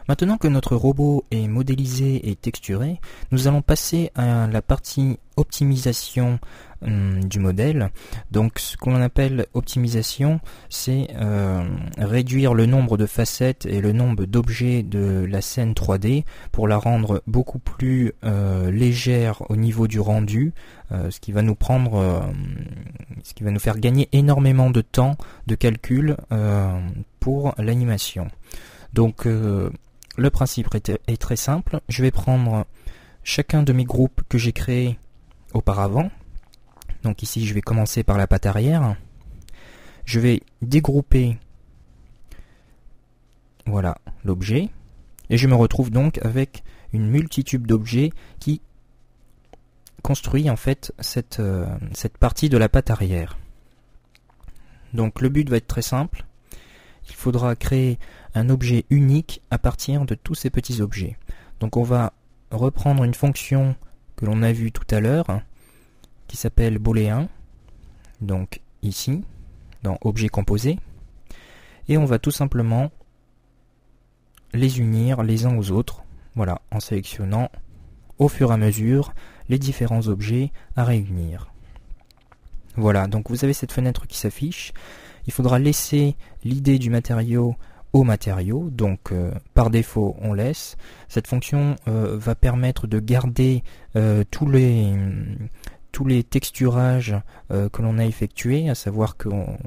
Maintenant que notre robot est modélisé et texturé, nous allons passer à la partie optimisation du modèle. Donc ce qu'on appelle optimisation, c'est réduire le nombre de facettes et le nombre d'objets de la scène 3D pour la rendre beaucoup plus légère au niveau du rendu, ce qui va nous faire gagner énormément de temps de calcul pour l'animation. Donc le principe est très simple. Je vais prendre chacun de mes groupes que j'ai créés auparavant. Donc ici, je vais commencer par la patte arrière. Je vais dégrouper voilà l'objet. Et je me retrouve donc avec une multitude d'objets qui construit en fait cette partie de la patte arrière. Donc le but va être très simple. Il faudra créer un objet unique à partir de tous ces petits objets. Donc on va reprendre une fonction que l'on a vue tout à l'heure, qui s'appelle booléen, donc ici, dans objet composé, et on va tout simplement les unir les uns aux autres, voilà, en sélectionnant au fur et à mesure les différents objets à réunir. Voilà, donc vous avez cette fenêtre qui s'affiche. Il faudra laisser l'idée du matériau au matériau, donc par défaut on laisse. Cette fonction va permettre de garder tous les texturages que l'on a effectués, à savoir qu'on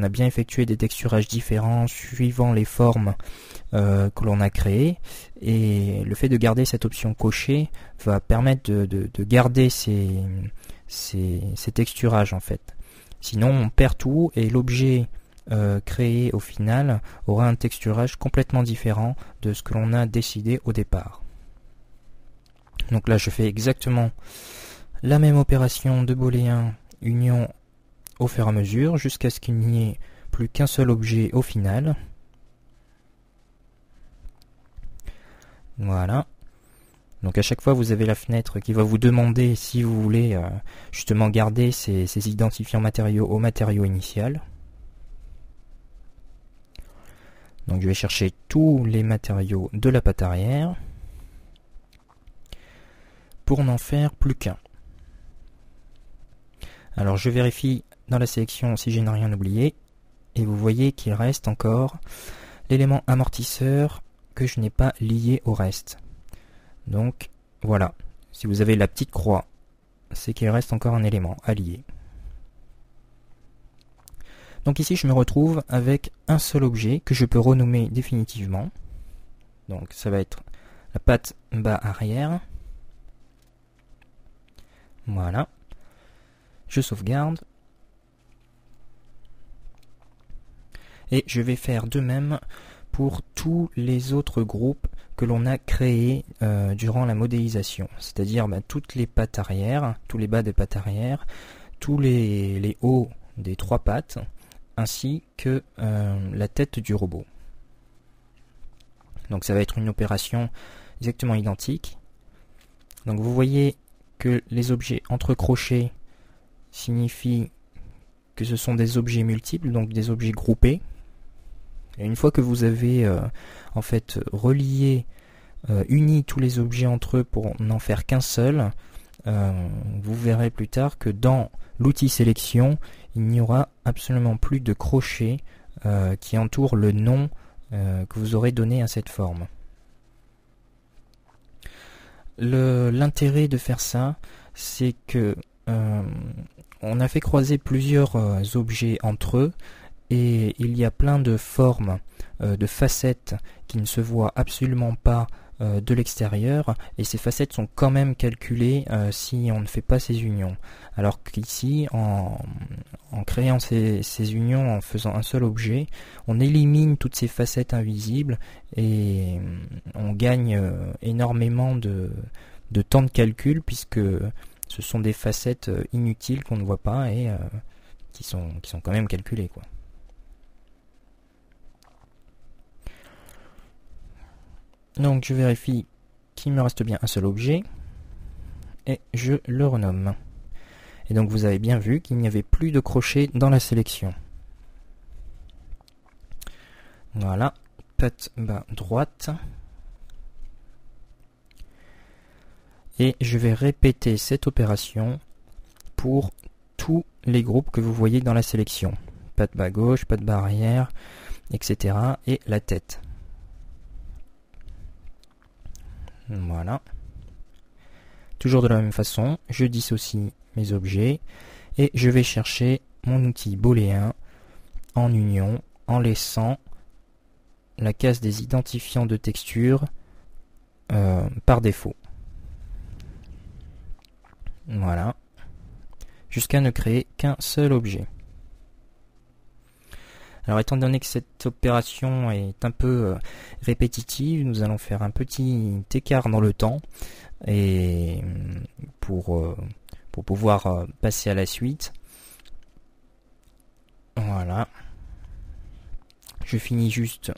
a bien effectué des texturages différents suivant les formes que l'on a créées, et le fait de garder cette option cochée va permettre de garder ces texturages en fait. Sinon on perd tout et l'objet créé au final aura un texturage complètement différent de ce que l'on a décidé au départ. Donc là je fais exactement la même opération de booléen union au fur et à mesure jusqu'à ce qu'il n'y ait plus qu'un seul objet au final. Voilà. Donc à chaque fois vous avez la fenêtre qui va vous demander si vous voulez justement garder ces identifiants matériaux au matériau initial. Donc je vais chercher tous les matériaux de la patte arrière pour n'en faire plus qu'un. Alors je vérifie dans la sélection si je n'ai rien oublié et vous voyez qu'il reste encore l'élément amortisseur que je n'ai pas lié au reste. Donc voilà, si vous avez la petite croix, c'est qu'il reste encore un élément à lier. Donc ici je me retrouve avec un seul objet que je peux renommer définitivement. Donc ça va être la patte bas arrière. Voilà. Je sauvegarde. Et je vais faire de même pour tous les autres groupes que l'on a créés durant la modélisation. C'est-à-dire toutes les pattes arrière, tous les bas des pattes arrière, tous les hauts des trois pattes, ainsi que la tête du robot. Donc ça va être une opération exactement identique. Donc vous voyez que les objets entre crochets signifient que ce sont des objets multiples, donc des objets groupés. Et une fois que vous avez en fait relié, uni tous les objets entre eux pour n'en faire qu'un seul, vous verrez plus tard que dans l'outil sélection, il n'y aura absolument plus de crochets qui entourent le nom que vous aurez donné à cette forme. L'intérêt de faire ça, c'est que on a fait croiser plusieurs objets entre eux, et il y a plein de formes, de facettes qui ne se voient absolument pas de l'extérieur, et ces facettes sont quand même calculées si on ne fait pas ces unions. Alors qu'ici, en créant ces unions, en faisant un seul objet, on élimine toutes ces facettes invisibles et on gagne énormément de temps de calcul, puisque ce sont des facettes inutiles qu'on ne voit pas et qui sont quand même calculées, quoi. Donc je vérifie qu'il me reste bien un seul objet et je le renomme. Et donc vous avez bien vu qu'il n'y avait plus de crochets dans la sélection. Voilà, patte bas droite. et je vais répéter cette opération pour tous les groupes que vous voyez dans la sélection. Pas de bas gauche, pas de bas arrière, etc. et la tête. Voilà. Toujours de la même façon, je dissocie mes objets et je vais chercher mon outil booléen en union en laissant la case des identifiants de texture par défaut. Voilà. Jusqu'à ne créer qu'un seul objet. Alors étant donné que cette opération est un peu répétitive, nous allons faire un petit écart dans le temps et pour pouvoir passer à la suite. Voilà. Je finis juste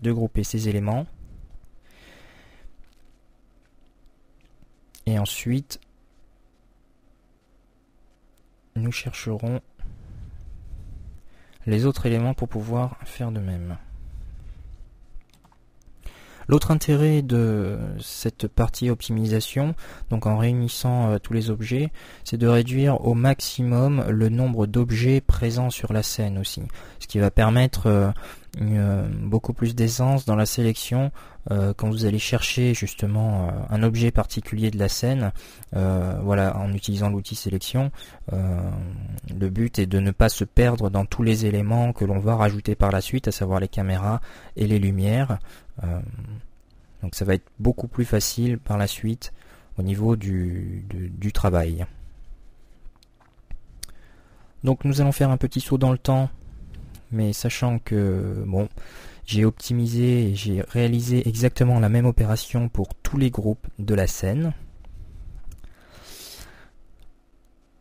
de grouper ces éléments. Et ensuite, nous chercherons les autres éléments pour pouvoir faire de même. L'autre intérêt de cette partie optimisation, donc en réunissant tous les objets, c'est de réduire au maximum le nombre d'objets présents sur la scène aussi, ce qui va permettre beaucoup plus d'aisance dans la sélection quand vous allez chercher justement un objet particulier de la scène. Voilà, en utilisant l'outil sélection, le but est de ne pas se perdre dans tous les éléments que l'on va rajouter par la suite, à savoir les caméras et les lumières. Donc ça va être beaucoup plus facile par la suite au niveau du travail. Donc nous allons faire un petit saut dans le temps, mais sachant que bon, j'ai optimisé et j'ai réalisé exactement la même opération pour tous les groupes de la scène.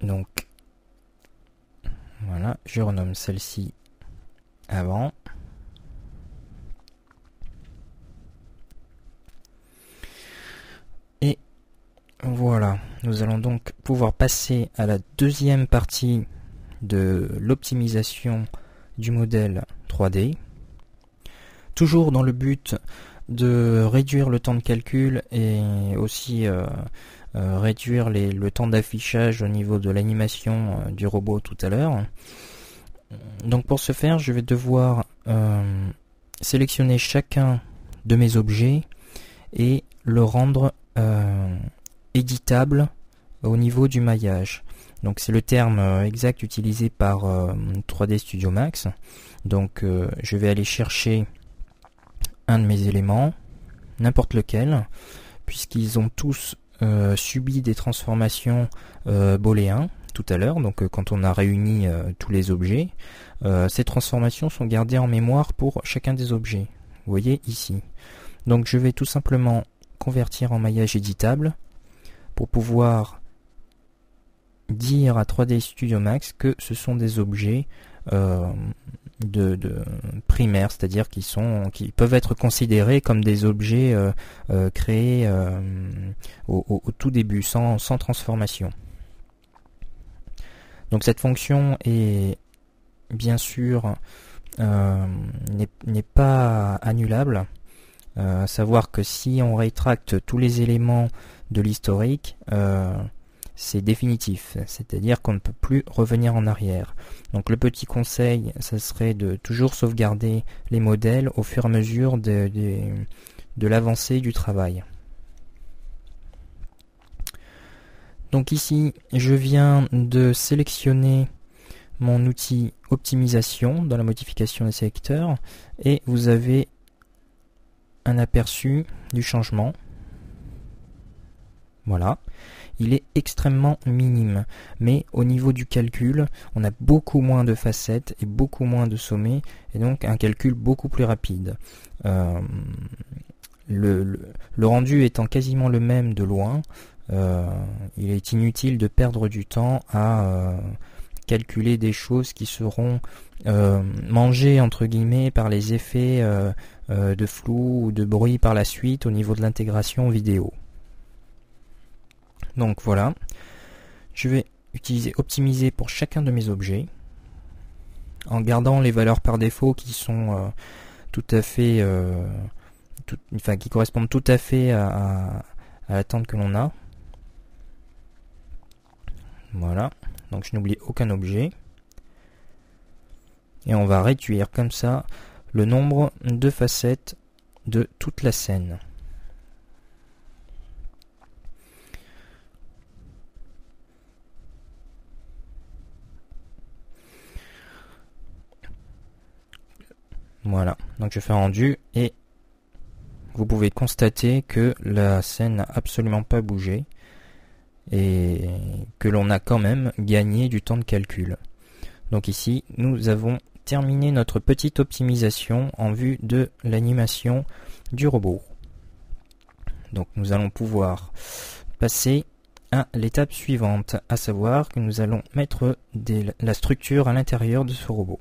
Donc voilà, je renomme celle-ci avant. Et voilà, nous allons donc pouvoir passer à la deuxième partie de l'optimisation du modèle 3D. Toujours dans le but de réduire le temps de calcul et aussi réduire le temps d'affichage au niveau de l'animation du robot tout à l'heure. Donc pour ce faire, je vais devoir sélectionner chacun de mes objets et le rendre éditable au niveau du maillage. Donc c'est le terme exact utilisé par 3D Studio Max. Donc je vais aller chercher un de mes éléments, n'importe lequel, puisqu'ils ont tous subi des transformations booléens tout à l'heure, donc quand on a réuni tous les objets, ces transformations sont gardées en mémoire pour chacun des objets. Vous voyez ici. Donc je vais tout simplement convertir en maillage éditable pour pouvoir dire à 3D Studio Max que ce sont des objets de primaires, c'est-à-dire qui peuvent être considérés comme des objets créés au tout début, sans transformation. Donc cette fonction est bien sûr n'est pas annulable, à savoir que si on rétracte tous les éléments de l'historique, c'est définitif, c'est-à-dire qu'on ne peut plus revenir en arrière. Donc le petit conseil, ça serait de toujours sauvegarder les modèles au fur et à mesure de l'avancée du travail. Donc ici, je viens de sélectionner mon outil optimisation dans la modification des sélecteurs et vous avez un aperçu du changement. Voilà. Il est extrêmement minime, mais au niveau du calcul, on a beaucoup moins de facettes et beaucoup moins de sommets, et donc un calcul beaucoup plus rapide. Le rendu étant quasiment le même de loin, il est inutile de perdre du temps à calculer des choses qui seront mangées entre guillemets par les effets de flou ou de bruit par la suite au niveau de l'intégration vidéo. Donc voilà, je vais utiliser optimiser pour chacun de mes objets en gardant les valeurs par défaut qui sont tout à fait qui correspondent tout à fait à à l'attente que l'on a. Voilà, donc je n'oublie aucun objet. Et on va réduire comme ça le nombre de facettes de toute la scène. Voilà, donc je fais un rendu et vous pouvez constater que la scène n'a absolument pas bougé et que l'on a quand même gagné du temps de calcul. Donc ici, nous avons terminé notre petite optimisation en vue de l'animation du robot. Donc nous allons pouvoir passer à l'étape suivante, à savoir que nous allons mettre la structure à l'intérieur de ce robot.